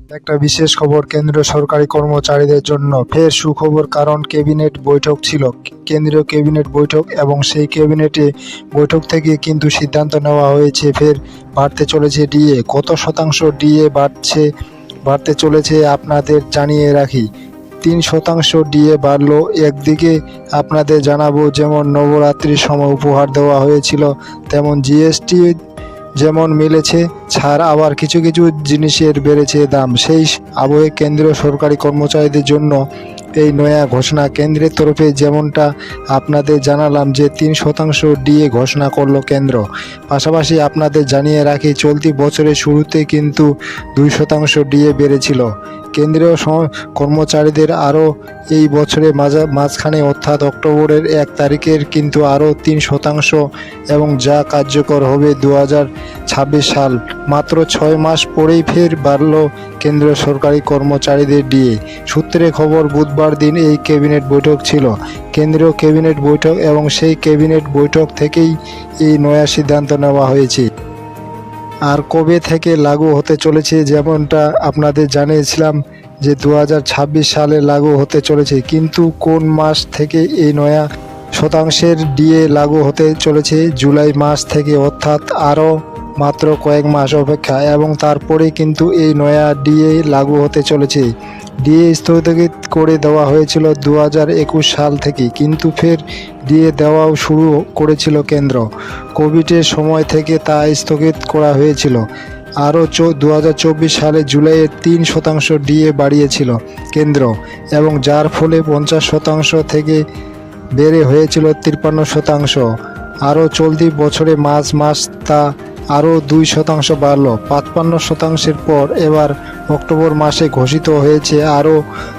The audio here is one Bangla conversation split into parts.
একটা বিশেষ খবর কেন্দ্রীয় সরকারি কর্মচারীদের জন্য ফের সুখবর, কারণ ক্যাবিনেট বৈঠক ছিল, কেন্দ্রীয় ক্যাবিনেট বৈঠক, এবং সেই ক্যাবিনেটে বৈঠক থেকে কিন্তু সিদ্ধান্ত নেওয়া হয়েছে ফের বাড়তে চলেছে ডিএ। কত শতাংশ ডিএ বাড়তে চলেছে আপনাদের জানিয়ে রাখি। 3% ডিএ বাড়লো। একদিকে আপনাদের জানাবো, যেমন নবরাত্রির সময় উপহার দেওয়া হয়েছিল তেমন জিএসটি যেমন মিলেছে ছাড়, আবার কিছু কিছু জিনিসের বেড়েছে দাম। সেই আবহে কেন্দ্রীয় সরকারি কর্মচারীদের জন্য এই নয়া ঘোষণা কেন্দ্রের তরফে, যেমনটা আপনাদের জানালাম যে 3% ডিএ ঘোষণা করলো কেন্দ্র। পাশাপাশি আপনাদের জানিয়ে রাখি, চলতি বছরের শুরুতে কিন্তু 2% ডিএ বেড়েছিল কেন্দ্রীয় কর্মচারীদের। আরও এই বছরের মাঝখানে অর্থাৎ অক্টোবরের 1 তারিখের কিন্তু আরও 3%, এবং যা কার্যকর হবে 2026 সাল। মাত্র 6 মাস পরেই ফের বাড়ল কেন্দ্রীয় সরকারি কর্মচারীদের ডিএ। সূত্রে খবর, বুধবার দিন এই ক্যাবিনেট বৈঠক ছিল, কেন্দ্রীয় ক্যাবিনেট বৈঠক, এবং সেই ক্যাবিনেট বৈঠক থেকেই এই নয়া সিদ্ধান্ত নেওয়া হয়েছে। আর কবে থেকে লাগু হতে চলেছে, যেমনটা আপনাদের জানিয়েছিলাম যে 2026 সালে লাগু হতে চলেছে, কিন্তু কোন মাস থেকে এই নয়া শতাংশের ডিএ লাগু হতে চলেছে? জুলাই মাস থেকে, অর্থাৎ আরও মাত্র কয়েক মাস অপেক্ষা, এবং তারপরে কিন্তু এই নয়া ডিএ লাগু হতে চলেছে। ডিএ স্থগিত করে দেওয়া হয়েছিল 2021 সাল থেকে, কিন্তু ফের ডিএ দেওয়াও শুরু করেছিল কেন্দ্র। কোভিডের সময় থেকে তা স্থগিত করা হয়েছিল। আরও 2024 সালে জুলাইয়ে 3% ডিএ বাড়িয়েছিল কেন্দ্র, এবং যার ফলে 50% থেকে বেড়ে হয়েছিল 53%। আরও চলতি বছরে মাস তা আরও 2% বাড়ল 55%-এর পর। এবার অক্টোবর মাসে ঘোষিত হয়েছে আরও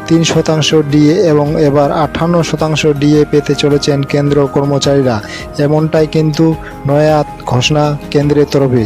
3% ডিএ, এবং এবার 58% ডিএ পেতে চলেছেন কেন্দ্র কর্মচারীরা। এমনটাই কিন্তু নয়া ঘোষণা কেন্দ্রের তরফে।